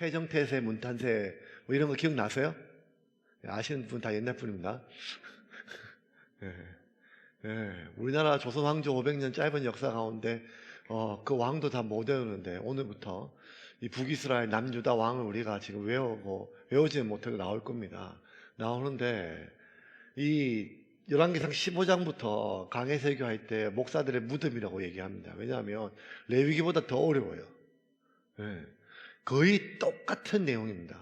세정태세, 문탄세 뭐 이런 거 기억나세요? 아시는 분 다 옛날 분입니다. 예, 예, 우리나라 조선 왕조 500년 짧은 역사 가운데 그 왕도 다 못 외우는데 오늘부터 이 북이스라엘 남유다 왕을 우리가 지금 외우지는 못해도 나올 겁니다. 나오는데 이 열왕기상 15장부터 강해설교할 때 목사들의 무덤이라고 얘기합니다. 왜냐하면 레위기보다 더 어려워요. 예, 거의 똑같은 내용입니다.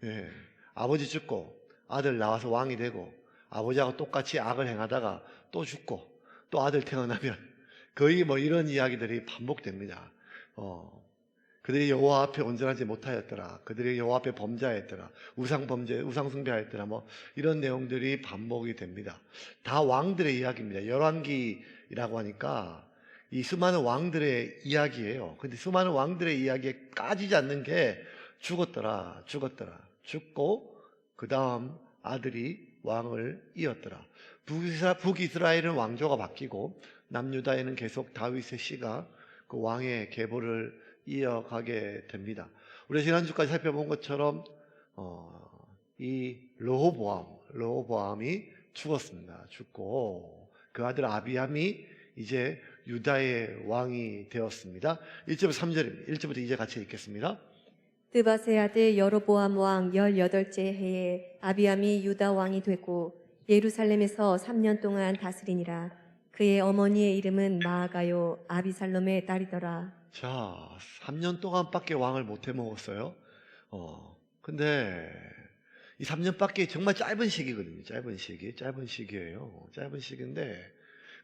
예, 아버지 죽고 아들 나와서 왕이 되고 아버지하고 똑같이 악을 행하다가 또 죽고 또 아들 태어나면 거의 뭐 이런 이야기들이 반복됩니다. 그들이 여호와 앞에 온전하지 못하였더라. 그들이 여호와 앞에 범죄하였더라. 우상 숭배하였더라. 뭐 이런 내용들이 반복이 됩니다. 다 왕들의 이야기입니다. 열왕기라고 하니까 이 수많은 왕들의 이야기예요. 근데 수많은 왕들의 이야기에 까지지 않는 게 죽었더라. 죽고 그 다음 아들이 왕을 이었더라. 북이스라엘은 왕조가 바뀌고 남유다에는 계속 다윗의 씨가 그 왕의 계보를 이어가게 됩니다. 우리가 지난주까지 살펴본 것처럼 이 르호보암이 죽었습니다. 죽고 그 아들 아비암이 이제 유다의 왕이 되었습니다. 1절부터 3절입니다. 1절부터 이제 같이 읽겠습니다. 드밧의 아들 여로보암 왕 18째 해에 아비암이 유다 왕이 되고 예루살렘에서 3년 동안 다스리니라. 그의 어머니의 이름은 마아가요 아비살롬의 딸이더라. 자, 3년 동안밖에 왕을 못 해먹었어요. 근데 이 3년밖에 정말 짧은 시기거든요. 짧은 시기예요. 짧은 시기인데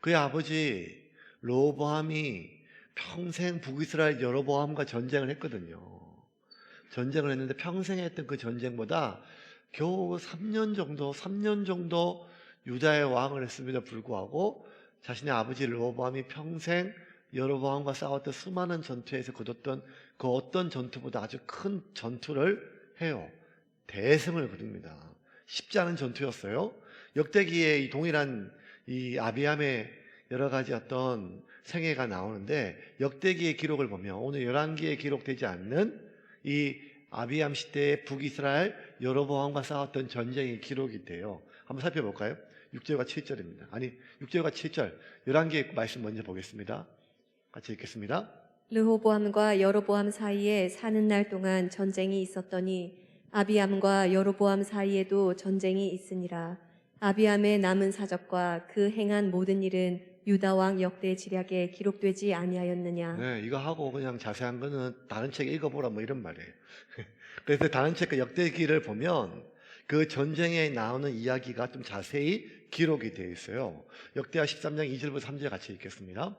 그의 아버지 르호보암이 평생 북이스라엘 여로보암과 전쟁을 했거든요. 전쟁을 했는데 평생 했던 그 전쟁보다 겨우 3년 정도 유다의 왕을 했음에도 불구하고 자신의 아버지 르호보암이 평생 여로보암과 싸웠던 수많은 전투에서 거뒀던 그 어떤 전투보다 아주 큰 전투를 해요. 대승을 거둡니다. 쉽지 않은 전투였어요. 역대기에 이 동일한 이 아비암의 여러 가지 어떤 생애가 나오는데 역대기의 기록을 보면 오늘 열왕기에 기록되지 않는 이 아비암 시대의 북이스라엘 여로보암과 싸웠던 전쟁의 기록이 돼요. 한번 살펴볼까요? 6절과 7절입니다. 아니 6절과 7절 열왕기의 말씀 먼저 보겠습니다. 같이 읽겠습니다. 르호보암과 여로보암 사이에 사는 날 동안 전쟁이 있었더니 아비암과 여로보암 사이에도 전쟁이 있으니라. 아비암의 남은 사적과 그 행한 모든 일은 유다 왕 역대 지략에 기록되지 아니하였느냐. 네, 이거 하고 그냥 자세한 거는 다른 책 읽어보라 뭐 이런 말이에요. 그래서 다른 책 역대기를 보면 그 전쟁에 나오는 이야기가 좀 자세히 기록이 되어 있어요. 역대하 13장 2절부터 3절 같이 읽겠습니다.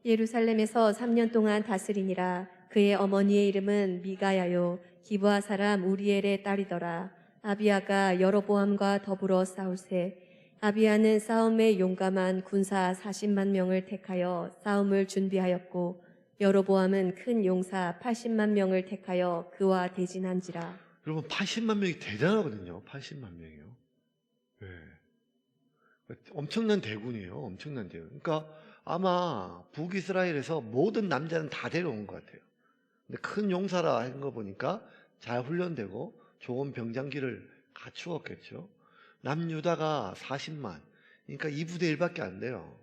예루살렘에서 3년 동안 다스리니라. 그의 어머니의 이름은 미가야요 기브아 사람 우리엘의 딸이더라. 아비아가 여로보암과 더불어 싸울세. 아비아는 싸움에 용감한 군사 40만 명을 택하여 싸움을 준비하였고 여로보암은 큰 용사 80만 명을 택하여 그와 대진한지라. 여러분 80만 명이 대단하거든요. 80만 명이요. 네. 엄청난 대군이에요. 엄청난 대군. 그러니까 아마 북이스라엘에서 모든 남자는 다 데려온 것 같아요. 근데 큰 용사라 한 거 보니까 잘 훈련되고 좋은 병장기를 갖추었겠죠. 남유다가 40만. 그러니까 2부대 1밖에 안 돼요.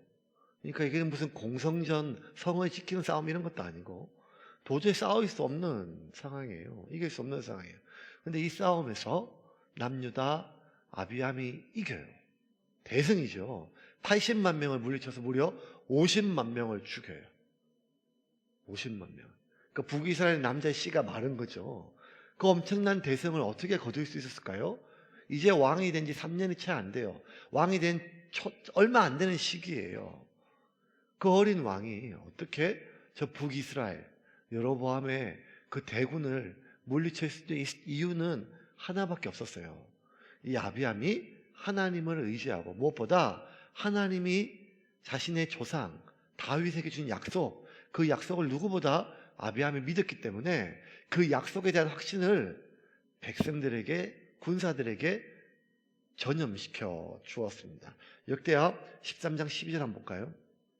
그러니까 이게 무슨 공성전, 성을 지키는 싸움 이런 것도 아니고 도저히 싸울 수 없는 상황이에요. 이길 수 없는 상황이에요. 근데 이 싸움에서 남유다 아비암이 이겨요. 대승이죠. 80만 명을 물리쳐서 무려 50만 명을 죽여요. 50만 명. 그러니까 북이스라엘 남자의 씨가 마른 거죠. 그 엄청난 대승을 어떻게 거둘 수 있었을까요? 이제 왕이 된 지 3년이 채 안 돼요. 왕이 된 얼마 안 되는 시기예요. 그 어린 왕이 어떻게 저 북이스라엘 여로보암의 그 대군을 물리칠 수 있는 이유는 하나밖에 없었어요. 이 아비암이 하나님을 의지하고 무엇보다 하나님이 자신의 조상 다윗에게 준 약속, 그 약속을 누구보다 아비암이 믿었기 때문에 그 약속에 대한 확신을 백성들에게, 군사들에게 전염시켜 주었습니다. 역대하 13장 12절 한번 볼까요?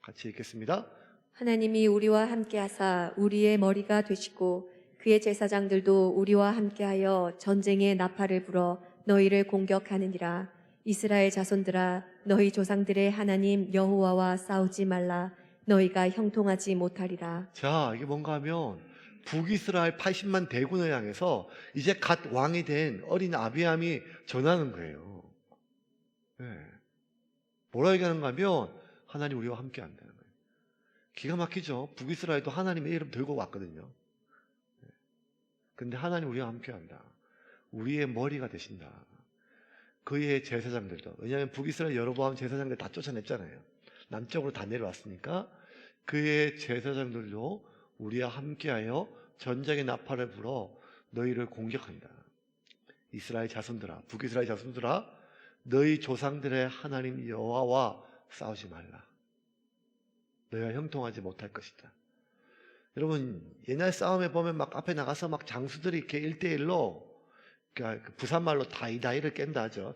같이 읽겠습니다. 하나님이 우리와 함께하사 우리의 머리가 되시고 그의 제사장들도 우리와 함께하여 전쟁의 나팔을 불어 너희를 공격하느니라. 이스라엘 자손들아, 너희 조상들의 하나님 여호와와 싸우지 말라. 너희가 형통하지 못하리라. 자, 이게 뭔가 하면 북이스라엘 80만 대군을 향해서 이제 갓 왕이 된 어린 아비암이 전하는 거예요. 네. 뭐라 얘기하는가 하면 하나님 우리와 함께 한다는 거예요. 기가 막히죠. 북이스라엘도 하나님의 이름 들고 왔거든요. 근데 하나님 우리와 함께 한다. 우리의 머리가 되신다. 그의 제사장들도, 왜냐하면 북이스라엘 여로보암 제사장들 다 쫓아냈잖아요. 남쪽으로 다 내려왔으니까 그의 제사장들도 우리와 함께하여 전쟁의 나팔을 불어 너희를 공격한다. 이스라엘 자손들아, 북이스라엘 자손들아, 너희 조상들의 하나님 여호와와 싸우지 말라. 너희가 형통하지 못할 것이다. 여러분, 옛날 싸움에 보면 막 앞에 나가서 막 장수들이 이렇게 1대1로, 그러니까 부산말로 다이다이를 깬다 하죠.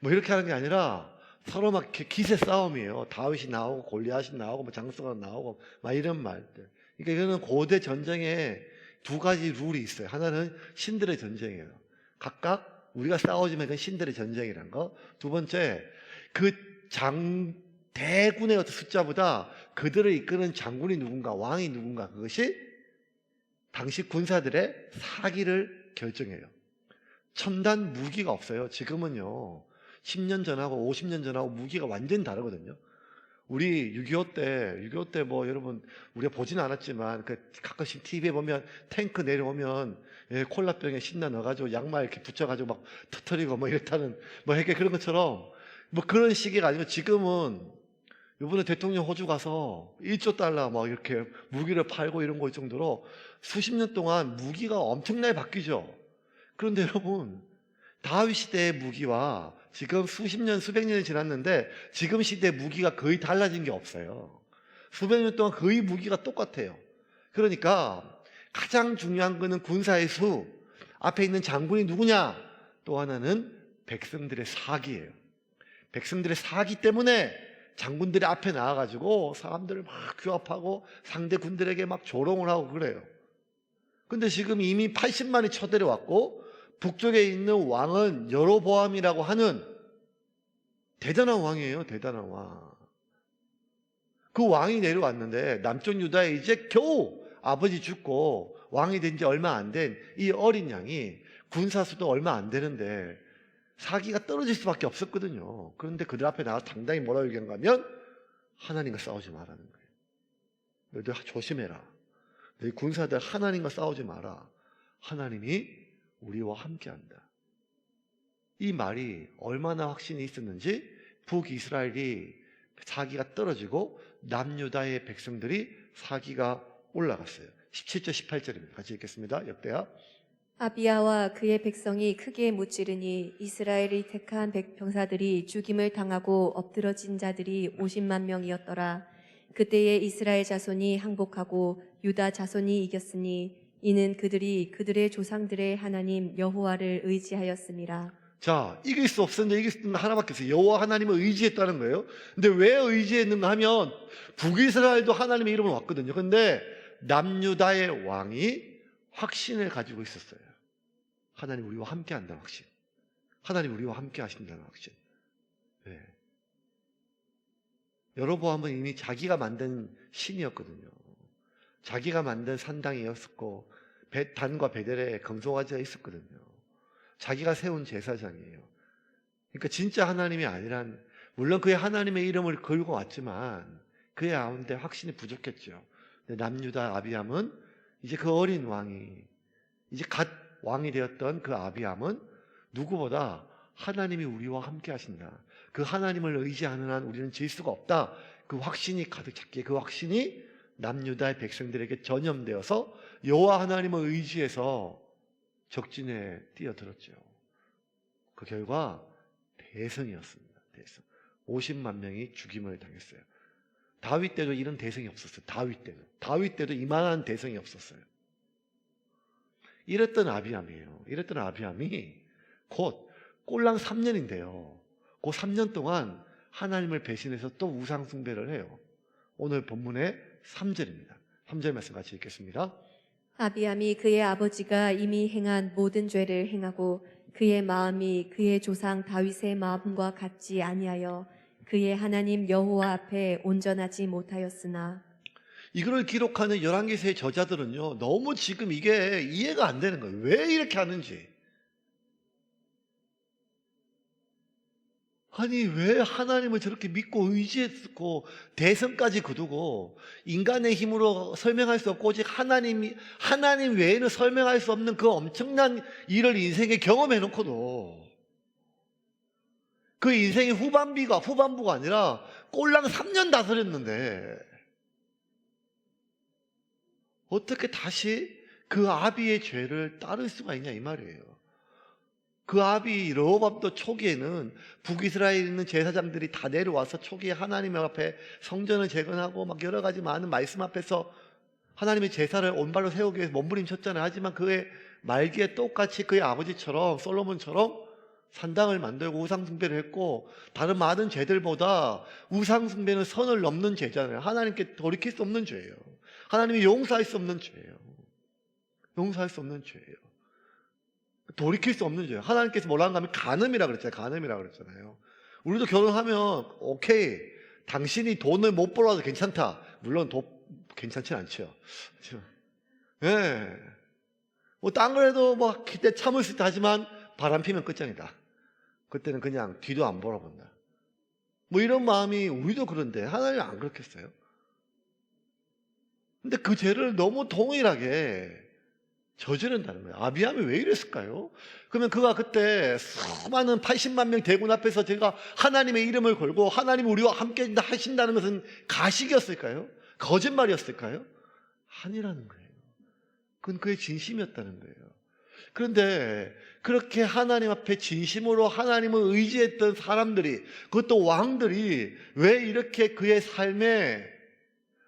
이렇게 하는 게 아니라 서로 막 이렇게 기세 싸움이에요. 다윗이 나오고 골리앗이 나오고 뭐 장수가 나오고 막 이런 말들. 그러니까 이거는 고대 전쟁에 두 가지 룰이 있어요. 하나는 신들의 전쟁이에요. 각각 우리가 싸우지만 그건 신들의 전쟁이란 거. 두 번째, 그 대군의 어떤 숫자보다 그들을 이끄는 장군이 누군가, 왕이 누군가, 그것이 당시 군사들의 사기를 결정해요. 첨단 무기가 없어요. 지금은요, 10년 전하고 50년 전하고 무기가 완전히 다르거든요. 우리 6.25 때 뭐 여러분 우리가 보진 않았지만 가끔씩 TV에 보면 탱크 내려오면 콜라병에 신나 넣어가지고 양말 이렇게 붙여가지고 막 터트리고 뭐 이렇다는 뭐 이렇게 그런 것처럼 뭐 그런 시기가 아니고 지금은 이번에 대통령 호주 가서 1조 달러 막 이렇게 무기를 팔고 이런 거 정도로 수십 년 동안 무기가 엄청나게 바뀌죠. 그런데 여러분, 다윗 시대의 무기와 지금 수십 년, 수백 년이 지났는데 지금 시대의 무기가 거의 달라진 게 없어요. 수백 년 동안 거의 무기가 똑같아요. 그러니까 가장 중요한 거는 군사의 수, 앞에 있는 장군이 누구냐, 또 하나는 백성들의 사기예요. 백성들의 사기 때문에 장군들이 앞에 나와가지고 사람들을 막 규합하고 상대 군들에게 막 조롱을 하고 그래요. 근데 지금 이미 80만이 쳐들어왔고 북쪽에 있는 왕은 여로보암이라고 하는 대단한 왕이에요. 대단한 왕. 그 왕이 내려왔는데 남쪽 유다에 이제 겨우 아버지 죽고 왕이 된 지 얼마 안 된 이 어린 양이 군사수도 얼마 안 되는데 사기가 떨어질 수밖에 없었거든요. 그런데 그들 앞에 나와 당당히 뭐라고 얘기한가 하면 하나님과 싸우지 말라는 거예요. 너희들 조심해라. 너희 군사들 하나님과 싸우지 마라. 하나님이 우리와 함께한다. 이 말이 얼마나 확신이 있었는지 북이스라엘이 사기가 떨어지고 남유다의 백성들이 사기가 올라갔어요. 17절 18절입니다. 같이 읽겠습니다. 역대하. 아비야와 그의 백성이 크게 무찌르니 이스라엘이 택한 병사들이 죽임을 당하고 엎드러진 자들이 50만 명이었더라. 그때에 이스라엘 자손이 항복하고 유다 자손이 이겼으니 이는 그들이 그들의 조상들의 하나님 여호와를 의지하였음이라. 자, 이길 수 없었는데 이길 수 있는 거 하나밖에 없어요. 여호와 하나님을 의지했다는 거예요. 근데 왜 의지했는가 하면 북이스라엘도 하나님의 이름으로 왔거든요. 근데 남유다의 왕이 확신을 가지고 있었어요. 하나님 우리와 함께 한다는 확신. 하나님 우리와 함께 하신다는 확신. 네. 여로보암은 이미 자기가 만든 신이었거든요. 자기가 만든 산당이었고 단과 베델에 금송아지가 있었거든요. 자기가 세운 제사장이에요. 그러니까 진짜 하나님이 아니란, 물론 그의 하나님의 이름을 걸고 왔지만 그의 가운데 확신이 부족했죠. 남유다 아비암은 이제 그 어린 왕이, 이제 갓 왕이 되었던 그 아비암은 누구보다 하나님이 우리와 함께 하신다. 그 하나님을 의지하는 한 우리는 질 수가 없다. 그 확신이 가득 찼기에 그 확신이 남유다의 백성들에게 전염되어서 여호와 하나님을 의지해서 적진에 뛰어들었죠. 그 결과 대성이었습니다. 대성. 50만 명이 죽임을 당했어요. 다윗 때도 이런 대성이 없었어요. 다윗 때도 이만한 대성이 없었어요. 이랬던 아비암이에요. 이랬던 아비암이 곧 꼴랑 3년인데요. 그 3년 동안 하나님을 배신해서 또 우상 숭배를 해요. 오늘 본문의 3절입니다. 3절 말씀 같이 읽겠습니다. 아비암이 그의 아버지가 이미 행한 모든 죄를 행하고 그의 마음이 그의 조상 다윗의 마음과 같지 아니하여 그의 하나님 여호와 앞에 온전하지 못하였으나 이거를 기록하는 열왕기서의 저자들은요, 너무 지금 이게 이해가 안 되는 거예요. 왜 이렇게 하는지. 아니, 왜 하나님을 저렇게 믿고 의지했고 대선까지 거두고 인간의 힘으로 설명할 수 없고 오직 하나님 외에는 설명할 수 없는 그 엄청난 일을 인생에 경험해 놓고도 그 인생의 후반부가 아니라 꼴랑 3년 다스렸는데 어떻게 다시 그 아비의 죄를 따를 수가 있냐 이 말이에요. 그 아비 르호밤도 초기에는 북이스라엘에 있는 제사장들이 다 내려와서 초기에 하나님 앞에 성전을 재건하고 막 여러 가지 많은 말씀 앞에서 하나님의 제사를 온발로 세우기 위해서 몸부림쳤잖아요. 하지만 그의 말기에 똑같이 그의 아버지처럼 솔로몬처럼 산당을 만들고 우상숭배를 했고 다른 많은 죄들보다 우상숭배는 선을 넘는 죄잖아요. 하나님께 돌이킬 수 없는 죄예요. 하나님이 용서할 수 없는 죄예요. 용서할 수 없는 죄예요. 돌이킬 수 없는 죄예요. 하나님께서 뭐라고 하면 간음이라고 그랬잖아요. 우리도 결혼하면 오케이, 당신이 돈을 못 벌어서 괜찮다. 물론 괜찮진 않죠. 예. 뭐 딴 거라도 뭐 그때 참을 수 있다 하지만 바람 피면 끝장이다. 그때는 그냥 뒤도 안 돌아본다. 뭐 이런 마음이 우리도 그런데 하나님 안 그렇겠어요? 근데 그 죄를 너무 동일하게 저지른다는 거예요. 아비암이 왜 이랬을까요? 그러면 그가 그때 수많은 80만 명 대군 앞에서 제가 하나님의 이름을 걸고 하나님 우리와 함께 하신다는 것은 가식이었을까요? 거짓말이었을까요? 아니라는 거예요. 그건 그의 진심이었다는 거예요. 그런데 그렇게 하나님 앞에 진심으로 하나님을 의지했던 사람들이, 그것도 왕들이 왜 이렇게 그의 삶에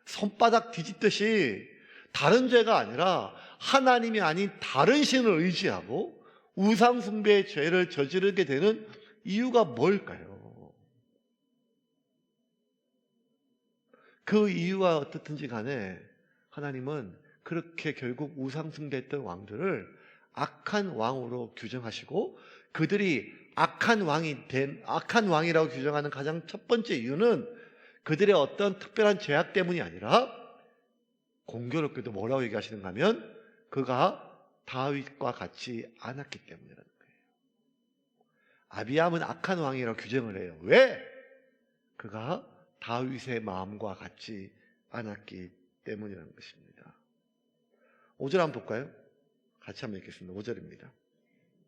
손바닥 뒤집듯이 다른 죄가 아니라 하나님이 아닌 다른 신을 의지하고 우상숭배의 죄를 저지르게 되는 이유가 뭘까요? 그 이유가 어떻든지 간에 하나님은 그렇게 결국 우상숭배했던 왕들을 악한 왕으로 규정하시고, 그들이 악한 왕이라고 규정하는 가장 첫 번째 이유는 그들의 어떤 특별한 죄악 때문이 아니라, 공교롭게도 뭐라고 얘기하시는가 하면 그가 다윗과 같이 않았기 때문이라는 거예요. 아비암은 악한 왕이라고 규정을 해요. 왜? 그가 다윗의 마음과 같지 않았기 때문이라는 것입니다. 5절 한번 볼까요? 같이 한번 읽겠습니다. 5절입니다.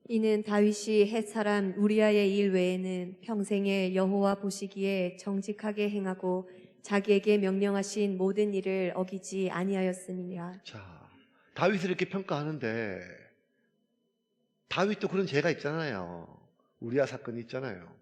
이는 다윗이 헷 사람 우리아의 일 외에는 평생에 여호와 보시기에 정직하게 행하고 자기에게 명령하신 모든 일을 어기지 아니하였음이니라. 자, 다윗을 이렇게 평가하는데 다윗도 그런 죄가 있잖아요. 우리아 사건이 있잖아요.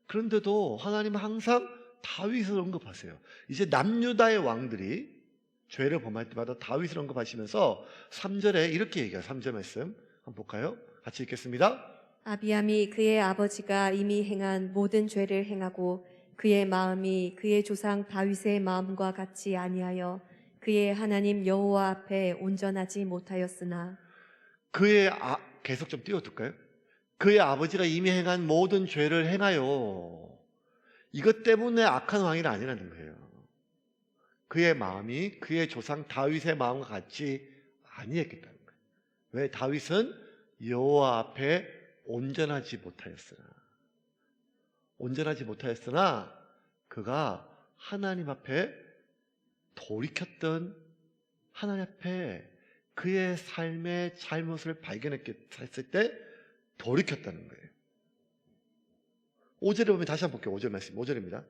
그런데도 하나님은 항상 다윗을 언급하세요. 이제 남유다의 왕들이 죄를 범할 때마다 다윗을 언급하시면서 3절에 이렇게 얘기해요. 3절 말씀 한번 볼까요? 같이 읽겠습니다. 아비암이 그의 아버지가 이미 행한 모든 죄를 행하고 그의 마음이 그의 조상 다윗의 마음과 같지 아니하여 그의 하나님 여호와 앞에 온전하지 못하였으나 계속 좀 띄워둘까요? 그의 아버지가 이미 행한 모든 죄를 행하여, 이것 때문에 악한 왕이 아니라는 거예요. 그의 마음이 그의 조상 다윗의 마음과 같지 아니했겠다는 거예요. 왜? 다윗은 여호와 앞에 온전하지 못하였으나 그가 하나님 앞에 돌이켰던, 하나님 앞에 그의 삶의 잘못을 발견했을 때 돌이켰다는 거예요. 5절에 보면 다시 한번 볼게요. 5절 말씀, 5절입니다.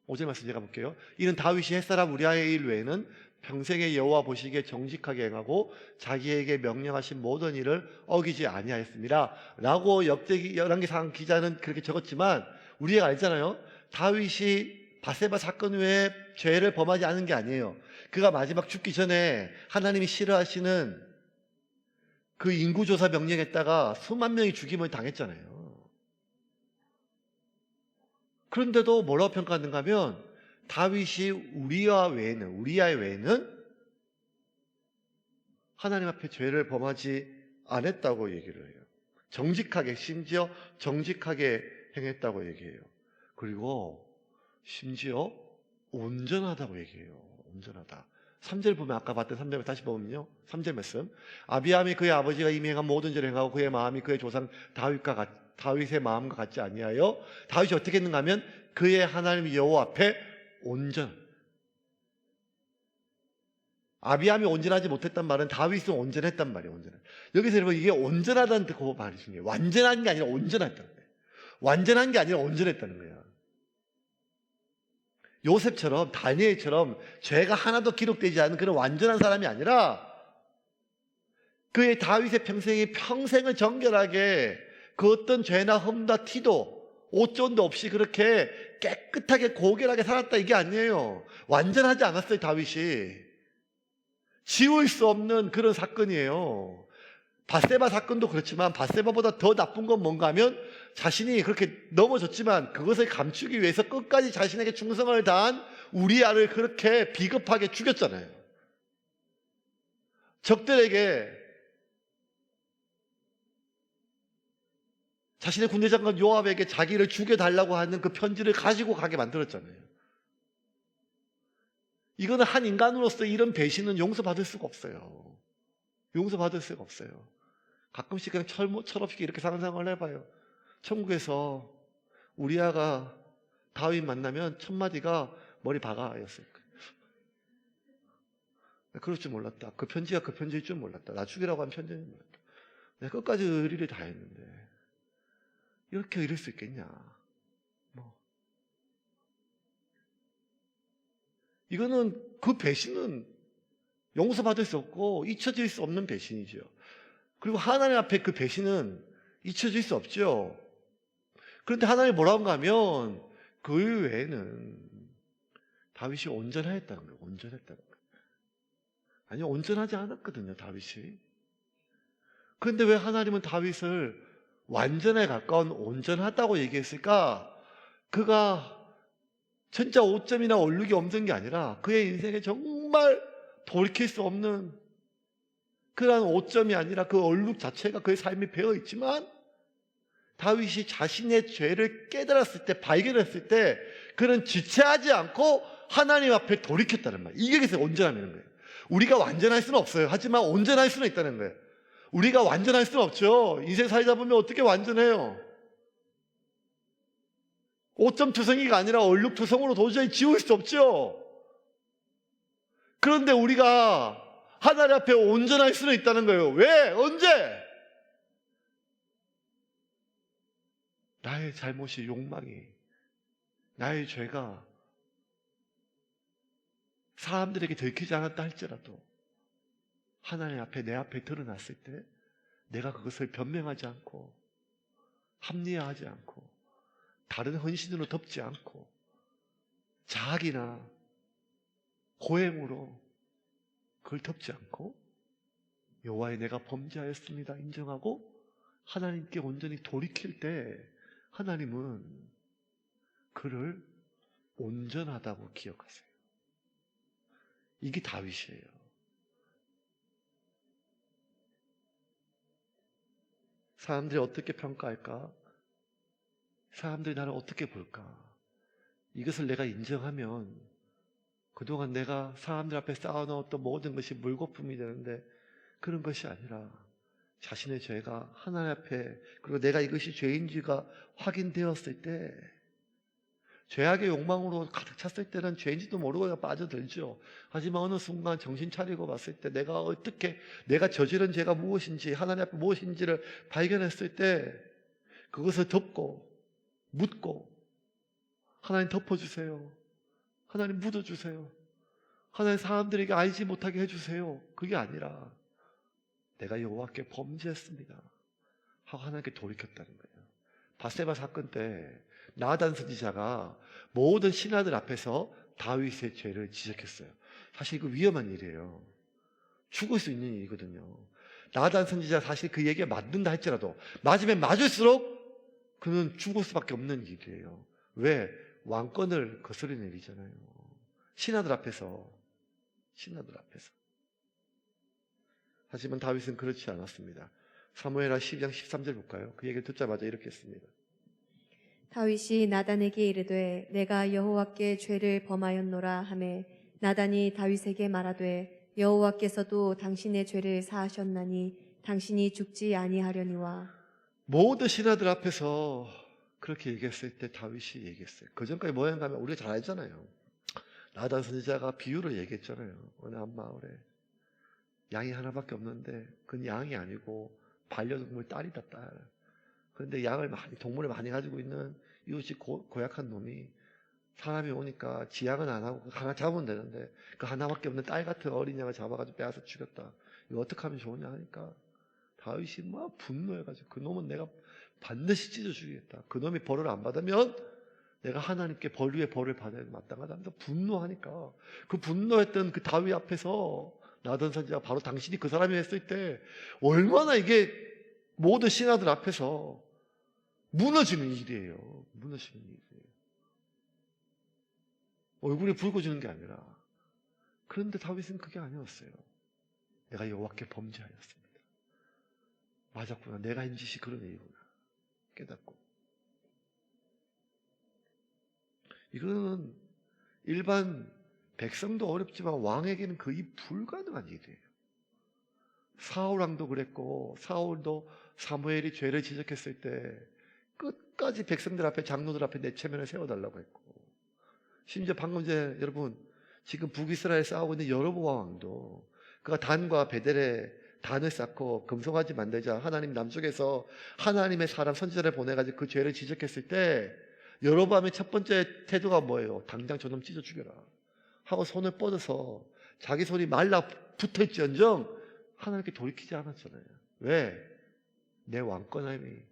5절 말씀 제가 볼게요. 이는 다윗이 햇사람 우리아의 일 외에는 평생에 여호와 보시기에 정직하게 행하고 자기에게 명령하신 모든 일을 어기지 아니하였습니다 라고 열왕기상 기자는 그렇게 적었지만 우리가 알잖아요. 다윗이 바세바 사건 후에 죄를 범하지 않은 게 아니에요. 그가 마지막 죽기 전에 하나님이 싫어하시는 그 인구조사 명령했다가 수만 명이 죽임을 당했잖아요. 그런데도 뭐라고 평가하는가 하면 다윗이 우리야 외에는 하나님 앞에 죄를 범하지 않았다고 얘기를 해요. 정직하게, 심지어 정직하게 행했다고 얘기해요. 그리고 심지어 온전하다고 얘기해요. 온전하다. 3절 보면 아까 봤던 3절 다시 보면요. 3절 말씀. 아비암이 그의 아버지가 이미 행한 모든 죄를 행하고 그의 마음이 그의 조상 다윗의 마음과 같지 아니하여 다윗이 어떻게 했는가 하면 그의 하나님 여호와 앞에 온전. 아비암이 온전하지 못했단 말은 다윗은 온전했단 말이에요. 온전한. 여기서 여러분 이게 온전하다는 그 말이 중요해요. 완전한 게 아니라 온전했다는 거예요. 완전한 게 아니라 온전했다는 거예요. 요셉처럼 다니엘처럼 죄가 하나도 기록되지 않은 그런 완전한 사람이 아니라 그의 다윗의 평생을 정결하게 그 어떤 죄나 흠다 티도 오점도 없이 그렇게 깨끗하게 고결하게 살았다 이게 아니에요. 완전하지 않았어요. 다윗이 지울 수 없는 그런 사건이에요. 밧세바 사건도 그렇지만 밧세바보다 더 나쁜 건 뭔가 하면 자신이 그렇게 넘어졌지만 그것을 감추기 위해서 끝까지 자신에게 충성을 다한 우리아를 그렇게 비겁하게 죽였잖아요. 적들에게 자신의 군대 장관 요압에게 자기를 죽여달라고 하는 그 편지를 가지고 가게 만들었잖아요. 이거는 한 인간으로서 이런 배신은 용서받을 수가 없어요. 용서받을 수가 없어요. 가끔씩 그냥 철없이 이렇게 상상을 해봐요. 천국에서 우리아가 다윗 만나면 첫 마디가 머리 박아였을 거예요. 그럴 줄 몰랐다. 그 편지가 그 편지일 줄 몰랐다. 나 죽이라고 한 편지인 줄 몰랐다. 내가 끝까지 의리를 다 했는데 이렇게 이럴 수 있겠냐. 이거는 그 배신은 용서받을 수 없고 잊혀질 수 없는 배신이죠. 그리고 하나님 앞에 그 배신은 잊혀질 수 없죠. 그런데 하나님이 뭐라고 하면 그 외에는 다윗이 온전했다는 거예요. 온전했다는 거예요. 아니 온전하지 않았거든요. 다윗이. 그런데 왜 하나님은 다윗을 완전에 가까운 온전하다고 얘기했을까? 그가 진짜 오점이나 얼룩이 없는 게 아니라 그의 인생에 정말 돌이킬 수 없는 그런 오점이 아니라 그 얼룩 자체가 그의 삶에 배어 있지만 다윗이 자신의 죄를 깨달았을 때, 발견했을 때 그는 지체하지 않고 하나님 앞에 돌이켰다는 말. 이게 그래서 온전함이라는 거예요. 우리가 완전할 수는 없어요. 하지만 온전할 수는 있다는 거예요. 우리가 완전할 수는 없죠. 인생 살다 보면 어떻게 완전해요? 오점 투성이가 아니라 얼룩 투성으로 도저히 지울 수 없죠. 그런데 우리가 하나님 앞에 온전할 수는 있다는 거예요. 왜? 언제? 나의 잘못이, 욕망이, 나의 죄가 사람들에게 들키지 않았다 할지라도 하나님 앞에 내 앞에 드러났을 때 내가 그것을 변명하지 않고 합리화하지 않고 다른 헌신으로 덮지 않고 자학이나 고행으로 그걸 덮지 않고 여호와의 내가 범죄하였습니다 인정하고 하나님께 온전히 돌이킬 때 하나님은 그를 온전하다고 기억하세요. 이게 다윗이에요. 사람들이 어떻게 평가할까? 사람들이 나를 어떻게 볼까? 이것을 내가 인정하면 그동안 내가 사람들 앞에 쌓아놓았던 모든 것이 물거품이 되는데 그런 것이 아니라 자신의 죄가 하나님 앞에 그리고 내가 이것이 죄인지가 확인되었을 때 죄악의 욕망으로 가득 찼을 때는 죄인지도 모르고 그냥 빠져들죠. 하지만 어느 순간 정신 차리고 봤을 때 내가 어떻게 내가 저지른 죄가 무엇인지 하나님 앞에 무엇인지를 발견했을 때 그것을 덮고 묻고 하나님 덮어주세요. 하나님 묻어주세요. 하나님 사람들에게 알지 못하게 해주세요. 그게 아니라 내가 여호와께 범죄했습니다 하고 하나님께 돌이켰다는 거예요. 밧세바 사건 때 나단 선지자가 모든 신하들 앞에서 다윗의 죄를 지적했어요. 사실 이거 위험한 일이에요. 죽을 수 있는 일이거든요. 나단 선지자 사실 그 얘기가 맞는다 할지라도 맞으면 맞을수록 그는 죽을 수밖에 없는 일이에요. 왜? 왕권을 거스르는 일이잖아요. 신하들 앞에서. 하지만 다윗은 그렇지 않았습니다. 사무엘하 12장 13절 볼까요? 그 얘기를 듣자마자 이렇게 했습니다. 다윗이 나단에게 이르되 내가 여호와께 죄를 범하였노라 하매 나단이 다윗에게 말하되 여호와께서도 당신의 죄를 사하셨나니 당신이 죽지 아니하려니와. 모든 신하들 앞에서 그렇게 얘기했을 때 다윗이 얘기했어요. 그 전까지 뭐였는가 하면 우리가 잘 알잖아요. 나단 선지자가 비유를 얘기했잖아요. 어느 한 마을에 양이 하나밖에 없는데 그건 양이 아니고 반려동물 딸이다, 딸. 그런데 동물을 많이 가지고 있는 이웃이 고약한 놈이 사람이 오니까 지양은 안 하고 하나 잡으면 되는데 그 하나밖에 없는 딸 같은 어린 양을 잡아가지고 빼앗아 죽였다. 이거 어떻게 하면 좋으냐 하니까 다윗이 막 분노해가지고 그 놈은 내가 반드시 찢어 죽이겠다. 그 놈이 벌을 안 받으면 내가 하나님께 벌 위에 벌을 받아야 마땅하다면서 분노하니까 그 분노했던 그 다윗 앞에서 나단 선지자가 바로 당신이 그 사람이 했을 때 얼마나 이게 모든 신하들 앞에서 무너지는 일이에요. 무너지는 일이에요. 얼굴이 붉어지는 게 아니라. 그런데 다윗은 그게 아니었어요. 내가 여호와께 범죄하였습니다. 맞았구나. 내가 한 짓이 그런 일이구나. 깨닫고. 이거는 일반 백성도 어렵지만 왕에게는 거의 불가능한 일이에요. 사울 왕도 그랬고 사울도 사무엘이 죄를 지적했을 때 끝까지 백성들 앞에 장로들 앞에 내체면을 세워달라고 했고 심지어 방금 전에 여러분 지금 북이스라엘 싸우고 있는 여로보암 왕도 그가 단과 베델에 단을 쌓고 금송아지 만들자 하나님 남쪽에서 하나님의 사람 선지자를 보내가지고 그 죄를 지적했을 때 여로보암의 첫 번째 태도가 뭐예요? 당장 저놈 찢어 죽여라 하고 손을 뻗어서 자기 손이 말라 붙어있지언정 하나님께 돌이키지 않았잖아요. 왜? 내 왕권의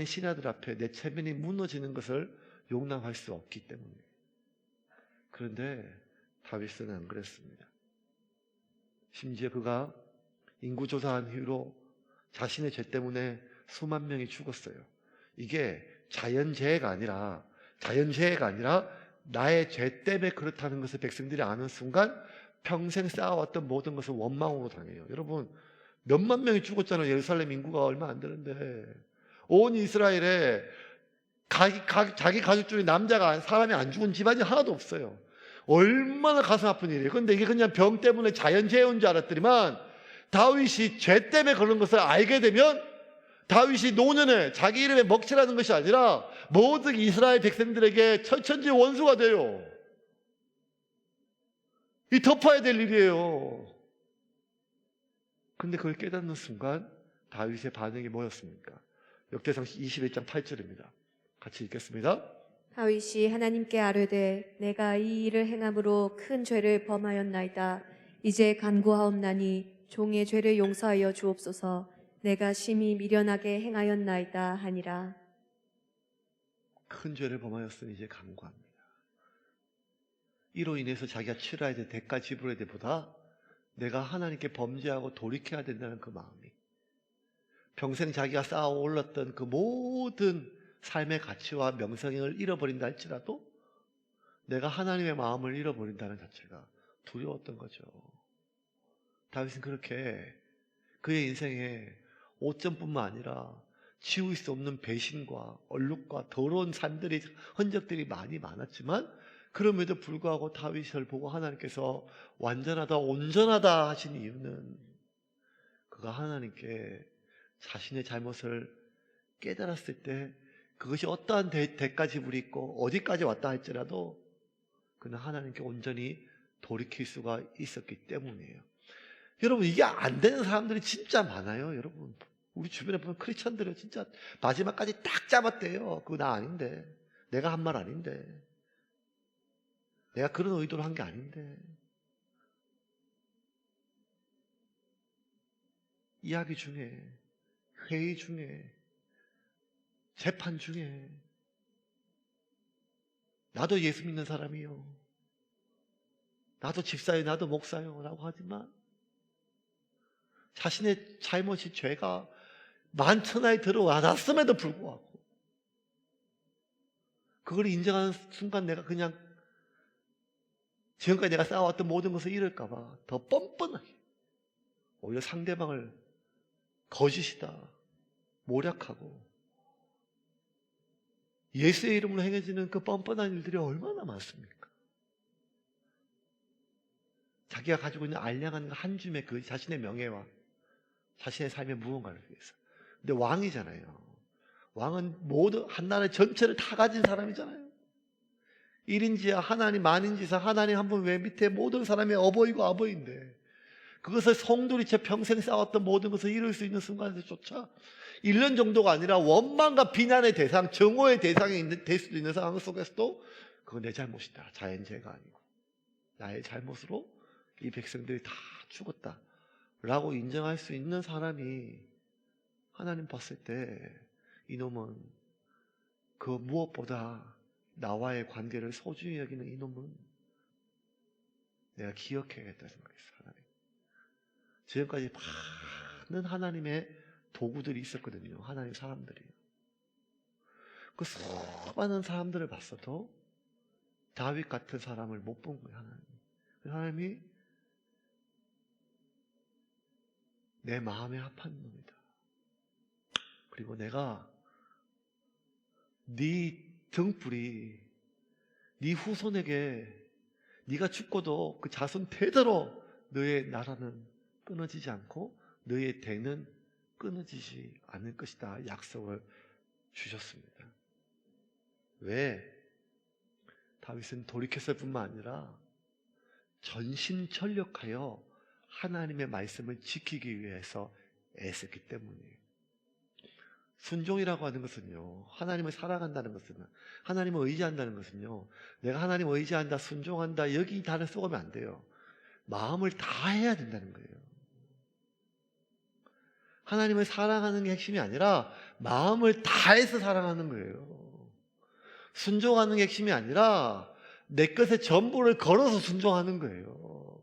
신하들 앞에 내 체면이 무너지는 것을 용납할 수 없기 때문에. 그런데 다윗은 안 그랬습니다. 심지어 그가 인구조사한 이후로 자신의 죄 때문에 수만 명이 죽었어요. 이게 자연재해가 아니라 나의 죄 때문에 그렇다는 것을 백성들이 아는 순간 평생 쌓아왔던 모든 것을 원망으로 당해요. 여러분 몇만 명이 죽었잖아요. 예루살렘 인구가 얼마 안 되는데 온 이스라엘에 자기 가족 중에 사람이 안 죽은 집안이 하나도 없어요. 얼마나 가슴 아픈 일이에요. 그런데 이게 그냥 병 때문에 자연재해인 줄 알았더니만 다윗이 죄 때문에 그런 것을 알게 되면 다윗이 노년에 자기 이름에 먹칠하는 것이 아니라 모든 이스라엘 백성들에게 천천지 원수가 돼요. 이 덮어야 될 일이에요. 근데 그걸 깨닫는 순간 다윗의 반응이 뭐였습니까? 역대상 21장 8절입니다. 같이 읽겠습니다. 다윗이 하나님께 아뢰되 내가 이 일을 행함으로 큰 죄를 범하였나이다. 이제 간구하옵나니 종의 죄를 용서하여 주옵소서. 내가 심히 미련하게 행하였나이다 하니라. 큰 죄를 범하였으니 이제 간구합니다. 이로 인해서 자기가 치러야 될 대가 지불해야 될 보다 내가 하나님께 범죄하고 돌이켜야 된다는 그 마음이 평생 자기가 쌓아 올랐던 그 모든 삶의 가치와 명성을 잃어버린다 할지라도 내가 하나님의 마음을 잃어버린다는 자체가 두려웠던 거죠. 다윗은 그렇게 그의 인생에 오점뿐만 아니라 지울 수 없는 배신과 얼룩과 더러운 삶들이 흔적들이 많이 많았지만 그럼에도 불구하고 다윗을 보고 하나님께서 완전하다 온전하다 하신 이유는 그가 하나님께 자신의 잘못을 깨달았을 때 그것이 어떠한 대가 지불이 있고 어디까지 왔다 할지라도 그는 하나님께 온전히 돌이킬 수가 있었기 때문이에요. 여러분 이게 안 되는 사람들이 진짜 많아요. 여러분 우리 주변에 보면 크리스천들은 진짜 마지막까지 딱 잡았대요. 그거 나 아닌데 내가 한 말 아닌데 내가 그런 의도로 한 게 아닌데 이야기 중에 회의 중에 재판 중에 나도 예수 믿는 사람이요 나도 집사요 나도 목사요 라고 하지만 자신의 잘못이 죄가 만천하에 들어와놨음에도 불구하고 그걸 인정하는 순간 내가 그냥 지금까지 내가 쌓아왔던 모든 것을 잃을까봐 더 뻔뻔하게 오히려 상대방을 거짓이다, 모략하고 예수의 이름으로 행해지는 그 뻔뻔한 일들이 얼마나 많습니까? 자기가 가지고 있는 알량한 한 줌의 그 자신의 명예와 자신의 삶의 무언가를 위해서. 근데 왕이잖아요. 왕은 모든 한 나라의 전체를 다 가진 사람이잖아요. 1인지하 하나님, 만인지사 하나님 한 분 외 밑에 모든 사람의 어버이고 아버인데 그것을 송두리째 평생 쌓았던 모든 것을 이룰 수 있는 순간에서조차 1년 정도가 아니라 원망과 비난의 대상, 정오의 대상이 될 수도 있는 상황 속에서도 그건 내 잘못이다. 자연재해가 아니고 나의 잘못으로 이 백성들이 다 죽었다 라고 인정할 수 있는 사람이 하나님 봤을 때 이놈은 그 무엇보다 나와의 관계를 소중히 여기는 이놈은 내가 기억해야겠다 생각했어요. 하나님. 지금까지 많은 하나님의 도구들이 있었거든요. 하나님 사람들이. 그 수많은 사람들을 봤어도 다윗 같은 사람을 못 본 거예요. 하나님이 내 마음에 합한 놈이다. 그리고 내가 네 등불이 네 후손에게 네가 죽고도 그 자손 대대로 너의 나라는 끊어지지 않고 너의 대는 끊어지지 않을 것이다 약속을 주셨습니다. 왜? 다윗은 돌이켰을 뿐만 아니라 전심전력하여 하나님의 말씀을 지키기 위해서 애썼기 때문이에요. 순종이라고 하는 것은요, 하나님을 사랑한다는 것은, 하나님을 의지한다는 것은요, 내가 하나님을 의지한다, 순종한다, 여기 단을 쏘면 안 돼요. 마음을 다해야 된다는 거예요. 하나님을 사랑하는 게 핵심이 아니라 마음을 다해서 사랑하는 거예요. 순종하는 게 핵심이 아니라 내 것의 전부를 걸어서 순종하는 거예요.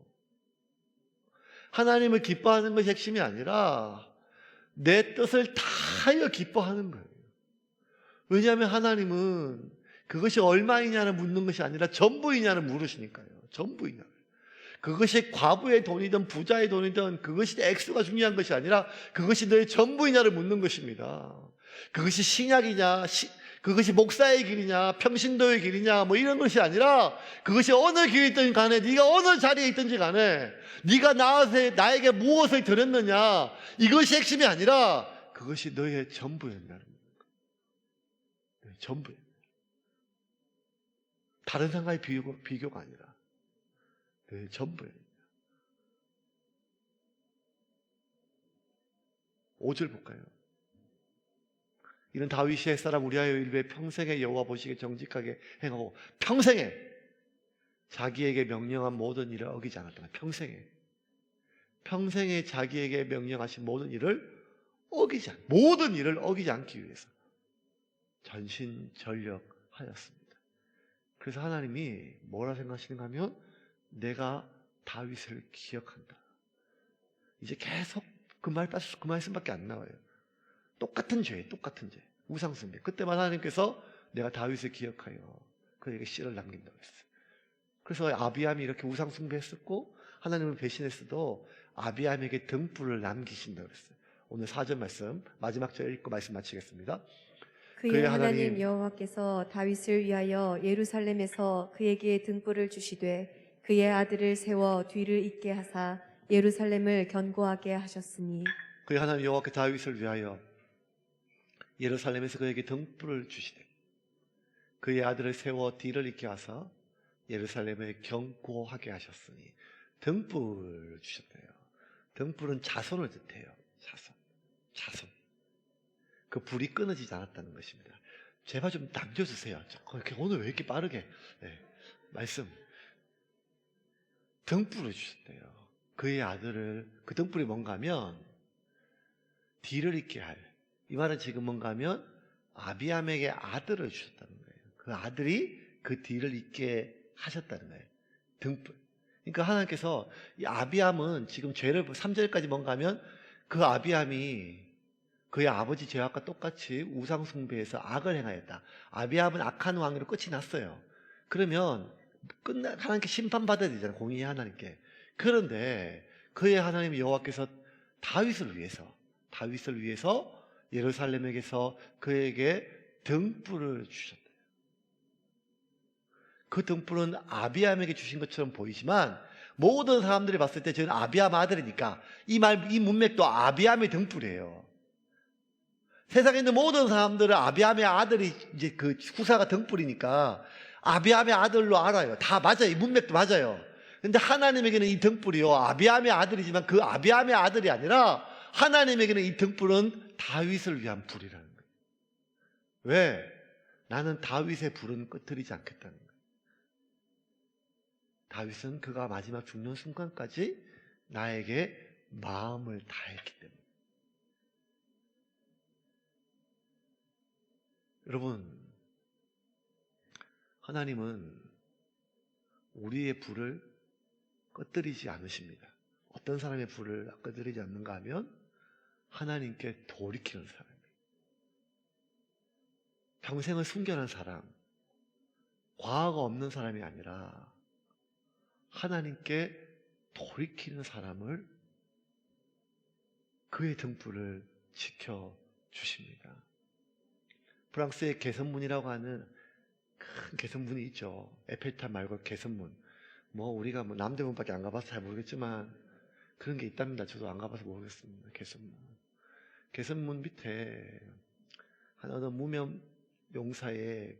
하나님을 기뻐하는 것이 핵심이 아니라 내 뜻을 다하여 기뻐하는 거예요. 왜냐하면 하나님은 그것이 얼마이냐를 묻는 것이 아니라 전부이냐를 물으시니까요. 전부이냐. 그것이 과부의 돈이든 부자의 돈이든 그것이 액수가 중요한 것이 아니라 그것이 너의 전부이냐를 묻는 것입니다. 그것이 신약이냐, 그것이 목사의 길이냐, 평신도의 길이냐, 뭐 이런 것이 아니라 그것이 어느 길이 있든 간에 네가 어느 자리에 있든지 간에 네가 나에게 무엇을 드렸느냐, 이것이 핵심이 아니라 그것이 너의 전부였다는 거예요. 너의 전부예요. 다른 상가의 비교가 아니라 너의 전부예요. 5절 볼까요? 이는 다윗이 햇사람 우리아의 일부에 평생에 여호와 보시기에 정직하게 행하고 평생에 자기에게 명령한 모든 일을 어기지 않았다. 평생에 자기에게 명령하신 모든 일을 모든 일을 어기지 않기 위해서 전신전력하였습니다. 그래서 하나님이 뭐라 생각하시는가 하면 내가 다윗을 기억한다. 이제 계속 그 말씀밖에 안 나와요. 똑같은 죄. 우상숭배. 그때만 하나님께서 내가 다윗을 기억하여 그에게 씨를 남긴다고 했어요. 그래서 아비암이 이렇게 우상숭배했었고 하나님을 배신했어도 아비암에게 등불을 남기신다고 했어요. 오늘 4절 말씀 마지막 절 읽고 말씀 마치겠습니다. 그의 하나님 여호와께서 다윗을 위하여 예루살렘에서 그에게 등불을 주시되 그의 아들을 세워 뒤를 잇게 하사 예루살렘을 견고하게 하셨으니 그의 하나님 여호와께 다윗을 위하여 예루살렘에서 그에게 등불을 주시되 그의 아들을 세워 뒤를 잇게 하사 예루살렘을 견고하게 하셨으니 등불을 주셨대요. 등불은 자손을 뜻해요. 자손. 그 불이 끊어지지 않았다는 것입니다. 제발 좀 남겨주세요. 오늘 왜 이렇게 빠르게 말씀. 등불을 주셨대요. 그의 아들을, 그 등불이 뭔가 하면 뒤를 잇게 할, 이 말은 지금 뭔가 하면 아비암에게 아들을 주셨다는 거예요. 그 아들이 그 뒤를 잇게 하셨다는 거예요. 등불. 그러니까 하나님께서 이 아비암은 지금 죄를 3절까지 뭔가 하면 그 아비암이 그의 아버지 죄악과 똑같이 우상숭배해서 악을 행하였다. 아비암은 악한 왕으로 끝이 났어요. 그러면 하나님께 심판받아야 되잖아요. 공의의 하나님께. 그런데 그의 하나님 여호와께서 다윗을 위해서 예루살렘에게서 그에게 등불을 주셨대요. 그 등불은 아비암에게 주신 것처럼 보이지만 모든 사람들이 봤을 때 저는 아비암 아들이니까 이 문맥도 아비암의 등불이에요. 세상에 있는 모든 사람들은 아비암의 아들이 이제 그 후사가 등불이니까 아비암의 아들로 알아요. 다 맞아요. 이 문맥도 맞아요. 근데 하나님에게는 이 등불이요, 아비암의 아들이지만 그 아비암의 아들이 아니라 하나님에게는 이 등불은 다윗을 위한 불이라는 거예요. 왜? 나는 다윗의 불은 꺼뜨리지 않겠다는 거예요. 다윗은 그가 마지막 죽는 순간까지 나에게 마음을 다했기 때문에. 여러분, 하나님은 우리의 불을 꺼뜨리지 않으십니다. 어떤 사람의 불을 꺼뜨리지 않는가 하면 하나님께 돌이키는 사람이에요. 평생을 숨겨놓은 사람, 과거가 없는 사람이 아니라 하나님께 돌이키는 사람을 그의 등불을 지켜주십니다. 프랑스의 개선문이라고 하는 큰 개선문이 있죠. 에펠탑 말고 개선문. 우리가 남대문밖에 안 가봐서 잘 모르겠지만 그런 게 있답니다. 저도 안 가봐서 모르겠습니다. 개선문. 개선문 밑에 어느 무명 용사의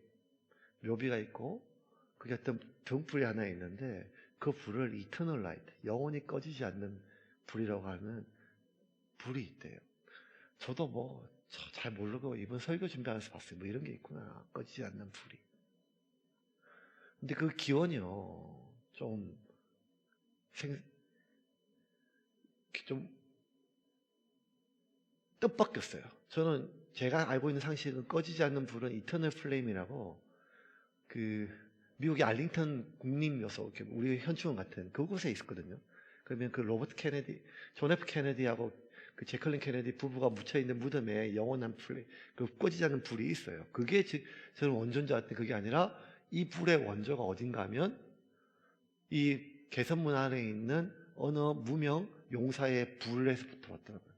묘비가 있고 그게 어떤 등불이 하나 있는데 그 불을 이터널 라이트, 영원히 꺼지지 않는 불이라고 하는 불이 있대요. 저도 잘 모르고 이번 설교 준비하면서 봤어요. 이런 게 있구나. 꺼지지 않는 불이. 근데 그 기원이요, 좀 뜻밖이었어요. 저는 제가 알고 있는 상식은 꺼지지 않는 불은 이터널 플레임이라고 미국의 알링턴 국립묘소, 우리 현충원 같은 그곳에 있었거든요. 그러면 그 로버트 케네디, 존 F 케네디하고 그 제클린 케네디 부부가 묻혀있는 무덤에 영원한 꺼지지 않는 불이 있어요. 그게 저는 원조인 줄 알았는데 그게 아니라 이 불의 원조가 어딘가 하면 이 개선문 안에 있는 어느 무명 용사의 불에서부터 왔더라고요.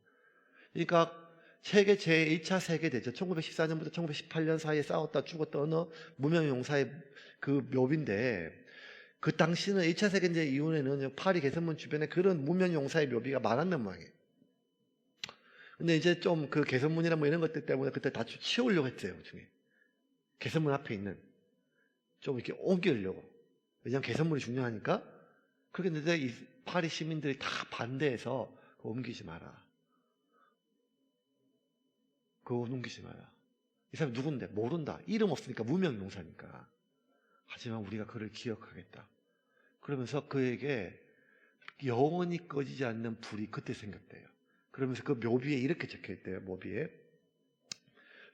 그러니까 세계 제1차 세계대전 1914년부터 1918년 사이에 싸웠다 죽었던 어느 무명 용사의 그 묘비인데 그 당시는 1차 세계대전 이후에는 파리 개선문 주변에 그런 무명 용사의 묘비가 많았단 말이에요. 근데 이제 좀 그 개선문이나 이런 것들 때문에 그때 다 치우려고 했어요. 중에 개선문 앞에 있는 좀 이렇게 옮기려고. 왜냐하면 개선문이 중요하니까. 그렇게 했는데 이 파리 시민들이 다 반대해서 그거 옮기지 마라. 그거 옮기지 마라. 이 사람이 누군데? 모른다. 이름 없으니까 무명 용사니까. 하지만 우리가 그를 기억하겠다. 그러면서 그에게 영원히 꺼지지 않는 불이 그때 생겼대요. 그러면서 그 묘비에 이렇게 적혀있대요. 묘비에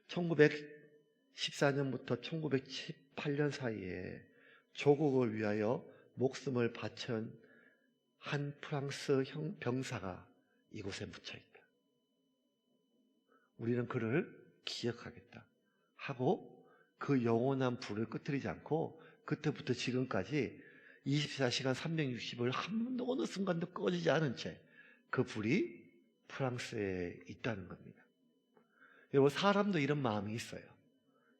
1914년부터 1918년 사이에 조국을 위하여 목숨을 바친 한 프랑스 병사가 이곳에 묻혀있다. 우리는 그를 기억하겠다 하고 그 영원한 불을 꺼뜨리지 않고 그때부터 지금까지 24시간 360일 어느 순간도 꺼지지 않은 채 그 불이 프랑스에 있다는 겁니다. 여러분, 사람도 이런 마음이 있어요.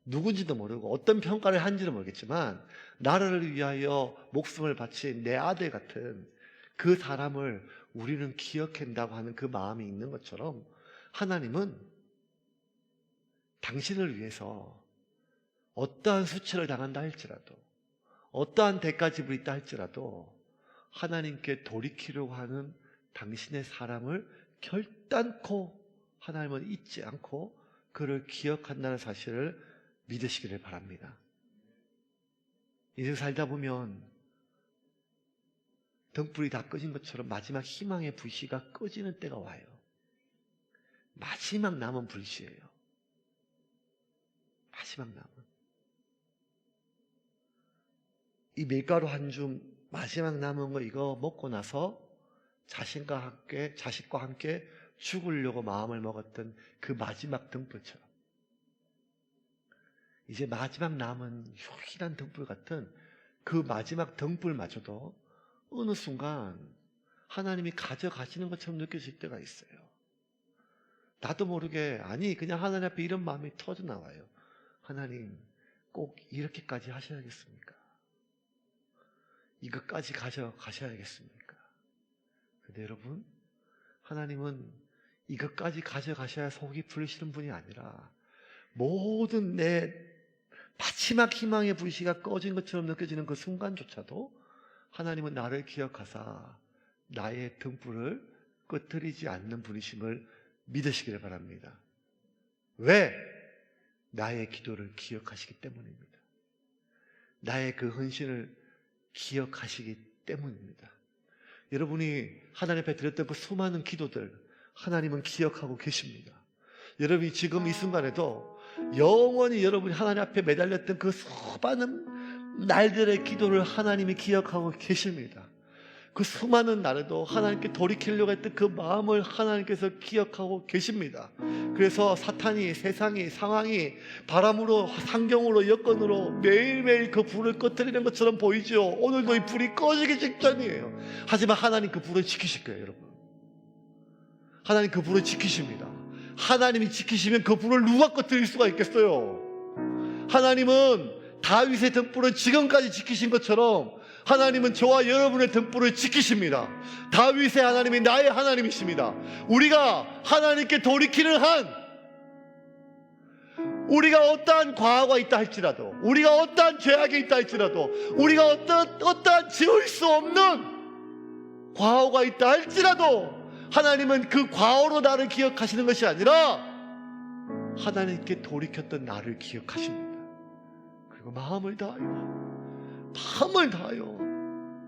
누군지도 모르고 어떤 평가를 한지는 모르겠지만 나라를 위하여 목숨을 바친 내 아들 같은 그 사람을 우리는 기억한다고 하는 그 마음이 있는 것처럼 하나님은 당신을 위해서 어떠한 수치를 당한다 할지라도 어떠한 대가 지불이 있다 할지라도 하나님께 돌이키려고 하는 당신의 사람을 결단코 하나님은 잊지 않고 그를 기억한다는 사실을 믿으시기를 바랍니다. 인생 살다 보면 등불이 다 꺼진 것처럼 마지막 희망의 불씨가 꺼지는 때가 와요. 마지막 남은 불씨예요. 마지막 남은. 이 밀가루 한 줌 마지막 남은 거 이거 먹고 나서 자식과 함께 죽으려고 마음을 먹었던 그 마지막 등불처럼 이제 마지막 남은 유일한 등불 같은 그 마지막 등불마저도 어느 순간 하나님이 가져가시는 것처럼 느껴질 때가 있어요. 나도 모르게, 아니 그냥 하나님 앞에 이런 마음이 터져 나와요. 하나님 꼭 이렇게까지 하셔야겠습니까? 이것까지 가져가셔야겠습니까? 근데 여러분, 하나님은 이것까지 가져가셔야 속이 풀리시는 분이 아니라 모든 내 마지막 희망의 불씨가 꺼진 것처럼 느껴지는 그 순간조차도 하나님은 나를 기억하사 나의 등불을 끄트리지 않는 분이심을 믿으시기를 바랍니다. 왜? 나의 기도를 기억하시기 때문입니다. 나의 그 헌신을 기억하시기 때문입니다. 여러분이 하나님 앞에 드렸던 그 수많은 기도들 하나님은 기억하고 계십니다. 여러분이 지금 이 순간에도 영원히 여러분이 하나님 앞에 매달렸던 그 수많은 날들의 기도를 하나님이 기억하고 계십니다. 그 수많은 날에도 하나님께 돌이키려고 했던 그 마음을 하나님께서 기억하고 계십니다. 그래서 사탄이, 세상이, 상황이 바람으로, 상경으로, 여건으로 매일매일 그 불을 꺼뜨리는 것처럼 보이죠. 오늘도 이 불이 꺼지기 직전이에요. 하지만 하나님 그 불을 지키실 거예요, 여러분. 하나님 그 불을 지키십니다. 하나님이 지키시면 그 불을 누가 꺼뜨릴 수가 있겠어요? 하나님은 다윗의 등불을 지금까지 지키신 것처럼 하나님은 저와 여러분의 등불을 지키십니다. 다윗의 하나님이 나의 하나님이십니다. 우리가 하나님께 돌이키는 한, 우리가 어떠한 과거가 있다 할지라도, 우리가 어떠한 죄악이 있다 할지라도, 우리가 어떠한 지울 수 없는 과거가 있다 할지라도 하나님은 그 과거로 나를 기억하시는 것이 아니라 하나님께 돌이켰던 나를 기억하십니다. 그리고 마음을 다하여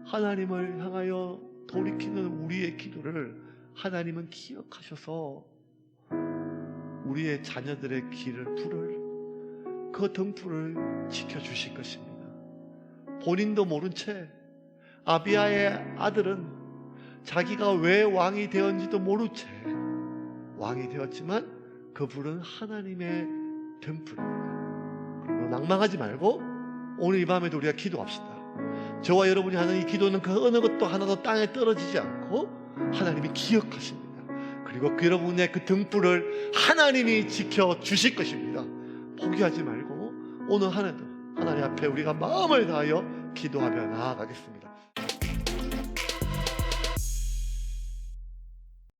하나님을 향하여 돌이키는 우리의 기도를 하나님은 기억하셔서 우리의 자녀들의 불을, 그 등불을 지켜주실 것입니다. 본인도 모른 채 아비야의 아들은 자기가 왜 왕이 되었는지도 모른 채 왕이 되었지만 그 불은 하나님의 등불입니다. 그리고 낭망하지 말고 오늘 이 밤에도 우리가 기도합시다. 저와 여러분이 하는 이 기도는 그 어느 것도 하나도 땅에 떨어지지 않고 하나님이 기억하십니다. 그리고 여러분의 그 등불을 하나님이 지켜주실 것입니다. 포기하지 말고 오늘 하나도 하나님 앞에 우리가 마음을 다하여 기도하며 나아가겠습니다.